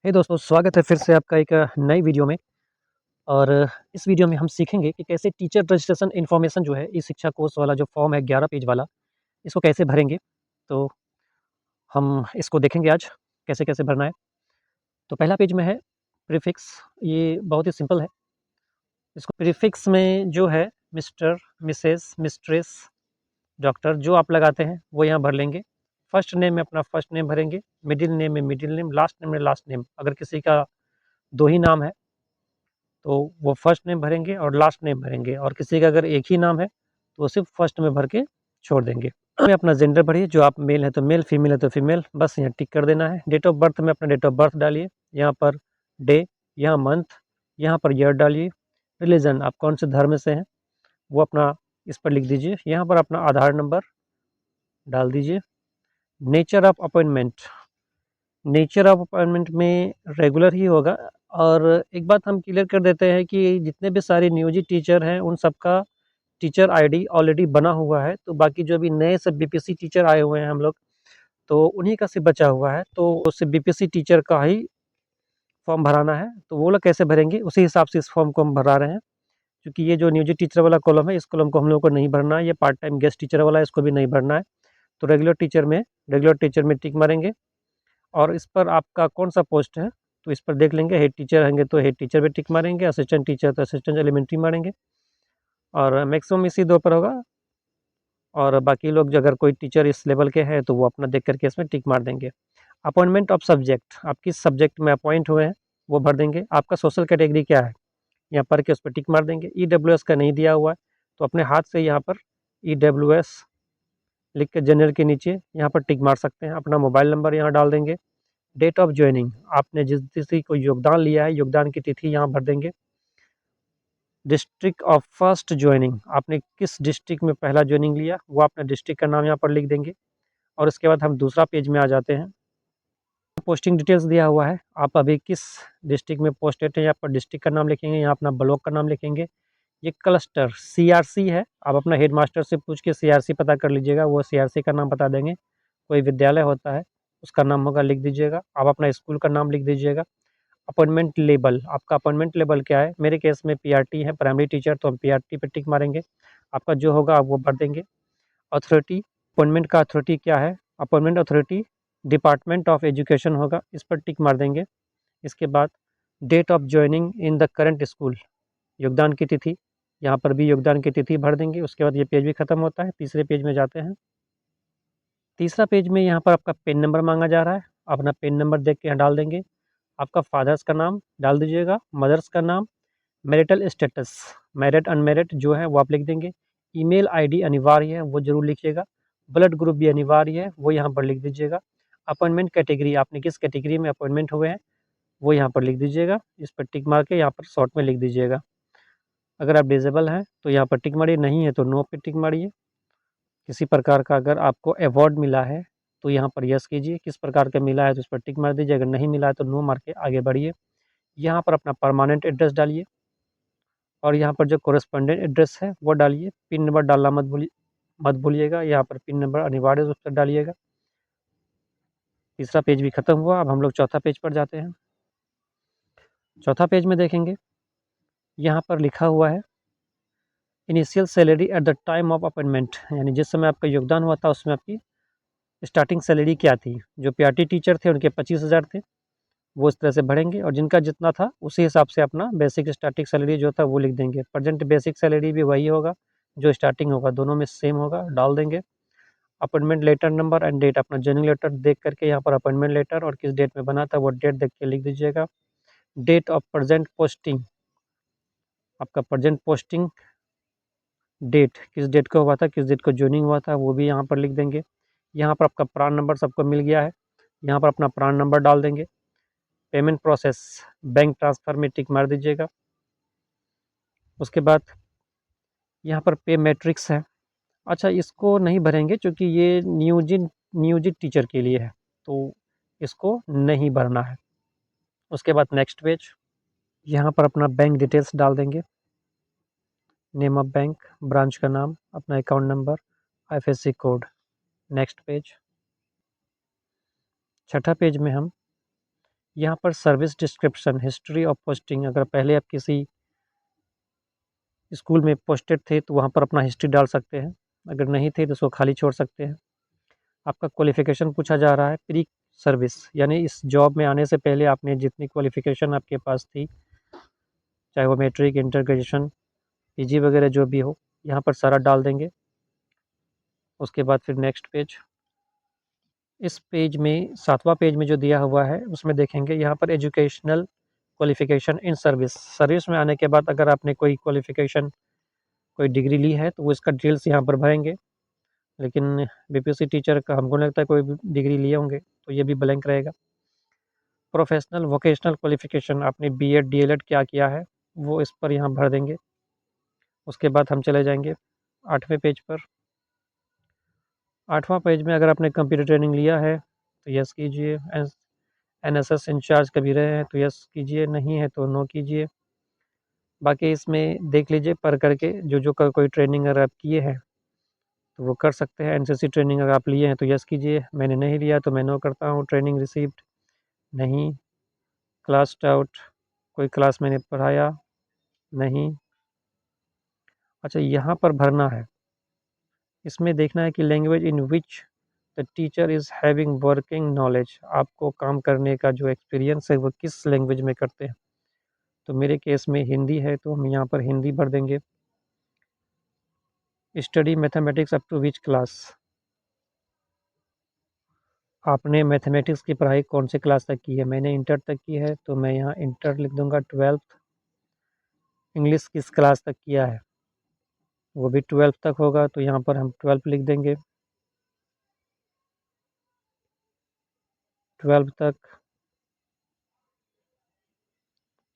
हे दोस्तों, स्वागत है फिर से आपका एक नई वीडियो में। और इस वीडियो में हम सीखेंगे कि कैसे टीचर रजिस्ट्रेशन इन्फॉर्मेशन जो है, ई शिक्षा कोर्स वाला जो फॉर्म है 11 पेज वाला, इसको कैसे भरेंगे। तो हम इसको देखेंगे आज, कैसे-कैसे भरना है। तो पहला पेज में है प्रीफिक्स। ये बहुत ही सिंपल है। इसको प्रीफिक्स में जो है मिस्टर, मिसेस, मिस्ट्रेस, डॉक्टर जो आप लगाते हैं वो यहाँ भर लेंगे। फर्स्ट नेम में अपना फर्स्ट नेम भरेंगे, मिडिल नेम में मिडिल नेम, लास्ट नेम में लास्ट नेम। अगर किसी का 2 ही नाम है तो वो फर्स्ट नेम भरेंगे और लास्ट नेम भरेंगे, और किसी का अगर एक ही नाम है तो वो सिर्फ फर्स्ट में भर के छोड़ देंगे। में अपना जेंडर भरिए, जो आप मेल है तो मेल, फीमेल है तो फीमेल, बस यहाँ टिक कर देना है। डेट ऑफ बर्थ में अपना डेट ऑफ बर्थ डालिए, यहाँ पर डे, यहाँ मंथ, यहाँ पर ईयर डालिए। रिलीजन, आप कौन से धर्म से हैं वो अपना इस पर लिख दीजिए। यहाँ पर अपना आधार नंबर डाल दीजिए। Nature of appointment, nature of appointment में रेगुलर ही होगा। और एक बात हम क्लियर कर देते हैं कि जितने भी सारे नियोजित टीचर हैं उन सबका टीचर आईडी ऑलरेडी बना हुआ है। तो बाकी जो भी नए सब बीपीएससी टीचर आए हुए हैं हम लोग, तो उन्हीं का सिर्फ बचा हुआ है। तो उससे बीपीएससी टीचर का ही फॉर्म भराना है। तो वो लोग कैसे भरेंगे उसी हिसाब से इस फॉर्म को हम भरा रहे हैं। क्योंकि ये जो नियोजित टीचर वाला कॉलम है, इस कॉलम को हम लोग को नहीं भरना है। ये पार्ट टाइम गेस्ट टीचर वाला है, इसको भी नहीं भरना है। तो रेगुलर टीचर में टिक मारेंगे। और इस पर आपका कौन सा पोस्ट है तो इस पर देख लेंगे। हेड टीचर रहेंगे तो हेड टीचर पे टिक मारेंगे, असिस्टेंट टीचर तो असिस्टेंट एलिमेंट्री मारेंगे, और मैक्सिमम इसी 2 पर होगा। और बाकी लोग जो अगर कोई टीचर इस लेवल के हैं तो वो अपना देख करके इसमें टिक मार देंगे। अपॉइंटमेंट ऑफ सब्जेक्ट, आप किस सब्जेक्ट में अपॉइंट हुए हैं वो भर देंगे। आपका सोशल कैटेगरी क्या है यहाँ पर के उस पर टिक मार देंगे। ईडब्ल्यूएस का नहीं दिया हुआ है तो अपने हाथ से यहाँ पर ईडब्ल्यूएस लिख के जनरल के नीचे यहाँ पर टिक मार सकते हैं। अपना मोबाइल नंबर यहाँ डाल देंगे। डेट ऑफ ज्वाइनिंग, आपने जिस किसी को योगदान लिया है योगदान की तिथि यहाँ भर देंगे। डिस्ट्रिक्ट ऑफ फर्स्ट ज्वाइनिंग, आपने किस डिस्ट्रिक्ट में पहला ज्वाइनिंग लिया वो अपना डिस्ट्रिक्ट का नाम यहाँ पर लिख देंगे। और उसके बाद हम दूसरा पेज में आ जाते हैं। पोस्टिंग डिटेल्स दिया हुआ है, आप अभी किस डिस्ट्रिक्ट में पोस्टेड हैं यहाँ पर डिस्ट्रिक्ट का नाम लिखेंगे, यहाँ अपना ब्लॉक का नाम लिखेंगे। ये क्लस्टर सीआरसी है, आप अपना हेडमास्टर से पूछ के सीआरसी पता कर लीजिएगा, वो सीआरसी का नाम बता देंगे। कोई विद्यालय होता है उसका नाम होगा, लिख दीजिएगा। आप अपना स्कूल का नाम लिख दीजिएगा। अपॉइंटमेंट लेबल, आपका अपॉइंटमेंट लेबल क्या है। मेरे केस में पीआरटी है, प्राइमरी टीचर, तो हम पीआरटी पे टिक मारेंगे। आपका जो होगा आप वो भर देंगे। अथॉरिटी, अपॉइंटमेंट का अथॉरिटी क्या है। Appointment authority department of education होगा, इस पर टिक मार देंगे। इसके बाद date of joining in the current school, योगदान की तिथि, यहाँ पर भी योगदान की तिथि भर देंगे। उसके बाद ये पेज भी खत्म होता है। तीसरे पेज में जाते हैं। तीसरा पेज में यहाँ पर आपका पेन नंबर मांगा जा रहा है, अपना पेन नंबर देख के यहाँ डाल देंगे। आपका फादर्स का नाम डाल दीजिएगा, मदर्स का नाम, मैरिटल स्टेटस, मैरिड अनमैरिड जो है वो आप लिख देंगे। ईमेल आईडी अनिवार्य है, वो जरूर लिखिएगा। ब्लड ग्रुप भी अनिवार्य है, वो यहाँ पर लिख दीजिएगा। अपॉइंटमेंट कैटेगरी, आपने किस कैटेगरी में अपॉइंटमेंट हुए हैं वो यहाँ पर लिख दीजिएगा। इस पर टिक मार के यहाँ पर शॉर्ट में लिख दीजिएगा। अगर आप डिजेबल हैं तो यहाँ पर टिक मारिए, नहीं है तो नो पे टिक मारिए। किसी प्रकार का अगर आपको अवार्ड मिला है तो यहाँ पर यस कीजिए, किस प्रकार का मिला है तो उस पर टिक मार दीजिए। अगर नहीं मिला है तो नो मार के आगे बढ़िए। यहाँ पर अपना परमानेंट एड्रेस डालिए, और यहाँ पर जो कोरेस्पोंडेंट एड्रेस है वो डालिए। पिन नंबर डालना मत भूलिएगा, यहाँ पर पिन नंबर अनिवार्य रूप से डालिएगा। तीसरा पेज भी खत्म हुआ। अब हम लोग चौथा पेज पर जाते हैं। चौथा पेज में देखेंगे, यहाँ पर लिखा हुआ है initial salary at the time of appointment, यानी जिस समय आपका योगदान हुआ था उसमें आपकी स्टार्टिंग सैलरी क्या थी। जो पीआरटी टीचर थे उनके 25,000 थे, वो इस तरह से भरेंगे। और जिनका जितना था उसी हिसाब से अपना बेसिक स्टार्टिंग सैलरी जो था वो लिख देंगे। प्रेजेंट बेसिक सैलरी भी वही होगा जो स्टार्टिंग होगा, दोनों में सेम होगा, डाल देंगे। Appointment letter number and date, अपना जॉइनिंग लेटर देख करके यहाँ पर अपॉइंटमेंट लेटर और किस डेट में बना था वो डेट देख के लिख दीजिएगा। डेट ऑफ प्रेजेंट पोस्टिंग, आपका प्रेजेंट पोस्टिंग डेट, किस डेट को हुआ था, किस डेट को ज्वाइनिंग हुआ था वो भी यहाँ पर लिख देंगे। यहाँ पर आपका प्रान नंबर सबको मिल गया है, यहाँ पर अपना प्रान नंबर डाल देंगे। पेमेंट प्रोसेस, बैंक ट्रांसफ़र में टिक मार दीजिएगा। उसके बाद यहाँ पर पे मैट्रिक्स है। अच्छा, इसको नहीं भरेंगे क्योंकि ये नियोजित टीचर के लिए है, तो इसको नहीं भरना है। उसके बाद नेक्स्ट पेज, यहाँ पर अपना बैंक डिटेल्स डाल देंगे। नेम ऑफ बैंक, ब्रांच का नाम, अपना account number, IFSC code. Next page. छठा पेज में हम यहाँ पर service description, history of posting, अगर पहले आप किसी स्कूल में पोस्टेड थे तो वहाँ पर अपना हिस्ट्री डाल सकते हैं, अगर नहीं थे तो उसको खाली छोड़ सकते हैं। आपका क्वालिफ़िकेशन पूछा जा रहा है, प्री सर्विस यानी इस जॉब में आने से पहले आपने जितनी क्वालिफ़िकेशन आपके पास थी, चाहे वो मैट्रिक, इंटर, ग्रेजुएशन, पीजी वगैरह जो भी हो, यहाँ पर सारा डाल देंगे। उसके बाद फिर नेक्स्ट पेज। इस पेज में 7वां पेज में जो दिया हुआ है उसमें देखेंगे यहाँ पर educational qualification in service. Service में आने के बाद अगर आपने कोई क्वालिफ़िकेशन, कोई डिग्री ली है तो वो इसका डिटेल्स यहाँ पर भरेंगे। लेकिन बीपीएससी टीचर का हमको नहीं लगता है कोई भी डिग्री लिए होंगे, तो ये भी ब्लैंक रहेगा। प्रोफेशनल वोकेशनल क्वालिफ़िकेशन, आपने बीएड, डीएलएड क्या किया है वो इस पर यहाँ भर देंगे। उसके बाद हम चले जाएंगे 8वें पेज पर। 8वां पेज में अगर आपने कंप्यूटर ट्रेनिंग लिया है तो यस कीजिए। एनएसएस इंचार्ज कभी रहे हैं तो यस कीजिए, नहीं है तो नो कीजिए। बाकी इसमें देख लीजिए पढ़ करके, जो कोई ट्रेनिंग अगर आप किए हैं तो वो कर सकते हैं। एनसीसी ट्रेनिंग अगर आप लिए हैं तो यस कीजिए, मैंने नहीं लिया तो मैं नो करता हूँ। ट्रेनिंग रिसीव्ड, नहीं। क्लास आउट, कोई क्लास मैंने पढ़ाया, नहीं। अच्छा, यहाँ पर भरना है, इसमें देखना है कि language in which the teacher is having working knowledge, आपको काम करने का जो एक्सपीरियंस है वो किस लैंग्वेज में करते हैं। तो मेरे केस में हिंदी है तो हम यहाँ पर हिंदी भर देंगे। Study mathematics up to which class, आपने मैथमेटिक्स की पढ़ाई कौन से क्लास तक की है। मैंने इंटर तक की है तो मैं यहाँ इंटर लिख दूँगा। 12th। इंग्लिश किस क्लास तक किया है, वो भी 12th तक होगा तो यहाँ पर हम 12th लिख देंगे। 12th तक।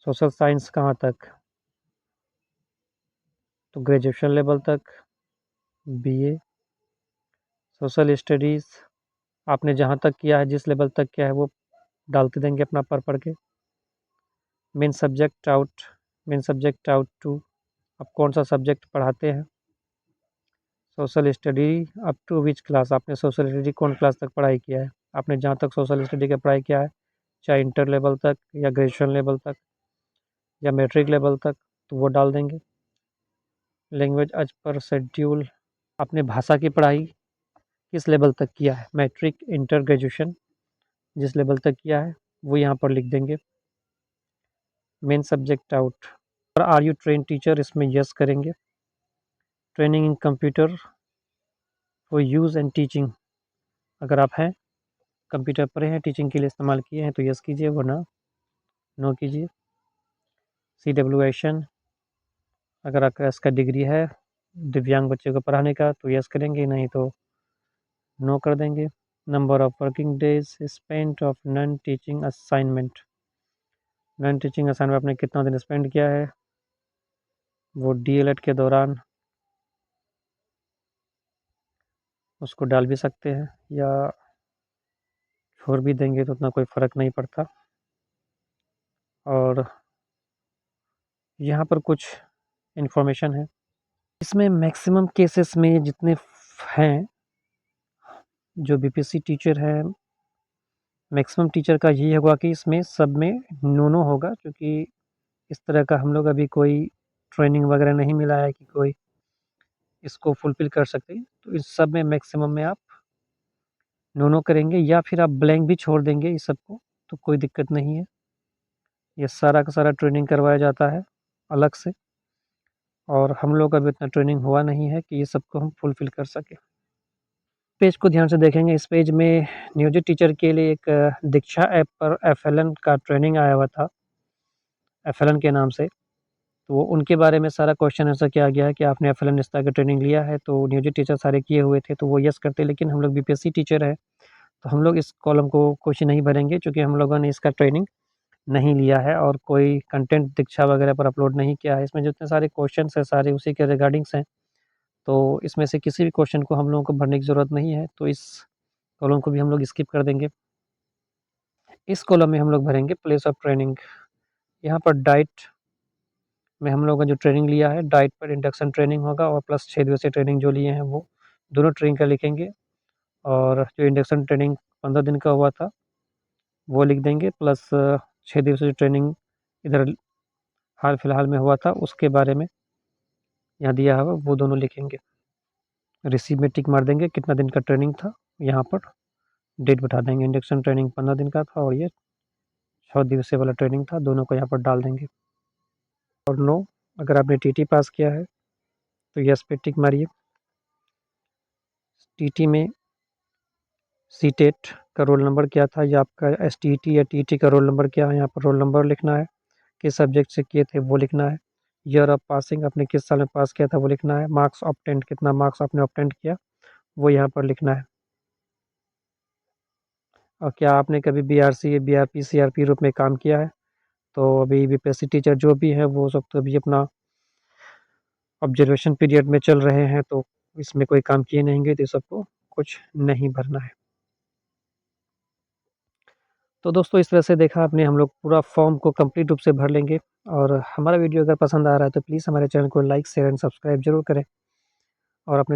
सोशल साइंस कहाँ तक, तो ग्रेजुएशन लेवल तक, बीए। सोशल स्टडीज़ आपने जहाँ तक किया है, जिस लेवल तक किया है वो डालते देंगे अपना पढ़ के। Main subject out, main subject out two, आप कौन सा सब्जेक्ट पढ़ाते हैं। Social study up to which class, आपने सोशल स्टडी कौन क्लास तक पढ़ाई किया है। आपने जहाँ तक सोशल स्टडी का पढ़ाई किया है, चाहे इंटर लेवल तक या ग्रेजुएशन लेवल तक या मैट्रिक लेवल तक, तो वो डाल देंगे। लैंग्वेज एज पर शेड्यूल, आपने भाषा की पढ़ाई किस लेवल तक किया है, मैट्रिक, इंटर, ग्रेजुएशन, जिस लेवल तक किया है वो यहाँ पर लिख देंगे। मेन सब्जेक्ट आउट, और आर यू ट्रेन टीचर, इसमें यस करेंगे। Training in computer for use and teaching, अगर आप हैं कंप्यूटर पढ़े हैं, टीचिंग के लिए इस्तेमाल किए हैं तो यस कीजिए, वरना नो कीजिए। CWAशन, अगर आपका इसका डिग्री है दिव्यांग बच्चों को पढ़ाने का तो यस करेंगे, नहीं तो नो कर देंगे। Number of working days spent of non teaching assignment, non teaching assignment आपने कितना दिन स्पेंड किया है, वो डीएलएड के दौरान, उसको डाल भी सकते हैं या छोड़ भी देंगे तो उतना कोई फ़र्क नहीं पड़ता। और यहाँ पर कुछ इन्फॉर्मेशन है, इसमें मैक्सिमम केसेस में जितने हैं जो बीपीएससी टीचर हैं, मैक्सिमम टीचर का यही होगा कि इसमें सब में नो होगा, क्योंकि इस तरह का हम लोग अभी कोई ट्रेनिंग वगैरह नहीं मिला है कि कोई इसको फुलफ़िल कर सके। तो इस सब में मैक्सिमम में आप नो करेंगे या फिर आप ब्लैंक भी छोड़ देंगे इस सबको, तो कोई दिक्कत नहीं है। ये सारा का सारा ट्रेनिंग करवाया जाता है अलग से, और हम लोग का अभी इतना ट्रेनिंग हुआ नहीं है कि ये सबको हम फुलफ़िल कर सकें। पेज को ध्यान से देखेंगे, इस पेज में नियोजित टीचर के लिए एक दीक्षा ऐप पर एफएलएन का ट्रेनिंग आया हुआ था, एफएलएन के नाम से। तो उनके बारे में सारा क्वेश्चन आंसर किया गया है कि आपने एफएलएन निस्ता का ट्रेनिंग लिया है, तो नियोजित टीचर सारे किए हुए थे तो वो यस करते। लेकिन हम लोग बीपीएससी टीचर है तो हम लोग इस कॉलम को क्वेश्चन नहीं भरेंगे, क्योंकि हम लोगों ने इसका ट्रेनिंग नहीं लिया है और कोई कंटेंट दीक्षा वगैरह पर अपलोड नहीं किया है। इसमें जितने सारे क्वेश्चन हैं सारे उसी के रिगार्डिंग्स हैं, तो इसमें से किसी भी क्वेश्चन को हम लोगों को भरने की ज़रूरत नहीं है, तो इस कॉलम को भी हम लोग स्किप कर देंगे। इस कॉलम में हम लोग भरेंगे प्लेस ऑफ ट्रेनिंग। यहाँ पर डाइट में हम लोगों ने जो ट्रेनिंग लिया है, डाइट पर इंडक्शन ट्रेनिंग होगा और प्लस 6 दिवसीय ट्रेनिंग जो लिए हैं वो दोनों ट्रेनिंग का लिखेंगे। और जो इंडक्शन ट्रेनिंग 15 दिन का हुआ था वो लिख देंगे, प्लस 6 दिवसीय ट्रेनिंग इधर हाल फिलहाल में हुआ था उसके बारे में यहाँ दिया हुआ, वो दोनों लिखेंगे। रिसीव में टिक मार देंगे, कितना दिन का ट्रेनिंग था, यहाँ पर डेट बता देंगे। इंडक्शन ट्रेनिंग 15 दिन का था और ये 6 दिवसीय वाला ट्रेनिंग था, दोनों को यहाँ पर डाल देंगे। और नो, अगर आपने टीटी पास किया है तो यस पे टिक मारिए। टीटी में सीटेट का रोल नंबर क्या था, या आपका एसटीटी या टीटी का रोल नंबर क्या है, यहाँ पर रोल नंबर लिखना है। किस सब्जेक्ट से किए थे वो लिखना है। ईयर ऑफ पासिंग, आपने किस साल में पास किया था वो लिखना है। मार्क्स ऑब्टेंड, कितना मार्क्स आपने ऑब्टेंड किया वो यहाँ पर लिखना है। और क्या आपने कभी बीआरसी, बीआरपी, सीआरपी रूप में काम किया है, तो अभी बीपीएससी टीचर जो भी है वो सब तो अभी अपना ऑब्जर्वेशन पीरियड में चल रहे हैं, तो इसमें कोई काम किए नहीं गए, तो सबको कुछ नहीं भरना है। तो दोस्तों इस तरह से देखा आपने, हम लोग पूरा फॉर्म को कंप्लीट रूप से भर लेंगे। और हमारा वीडियो अगर पसंद आ रहा है तो प्लीज़ हमारे चैनल को लाइक, शेयर एंड सब्सक्राइब जरूर करें और अपने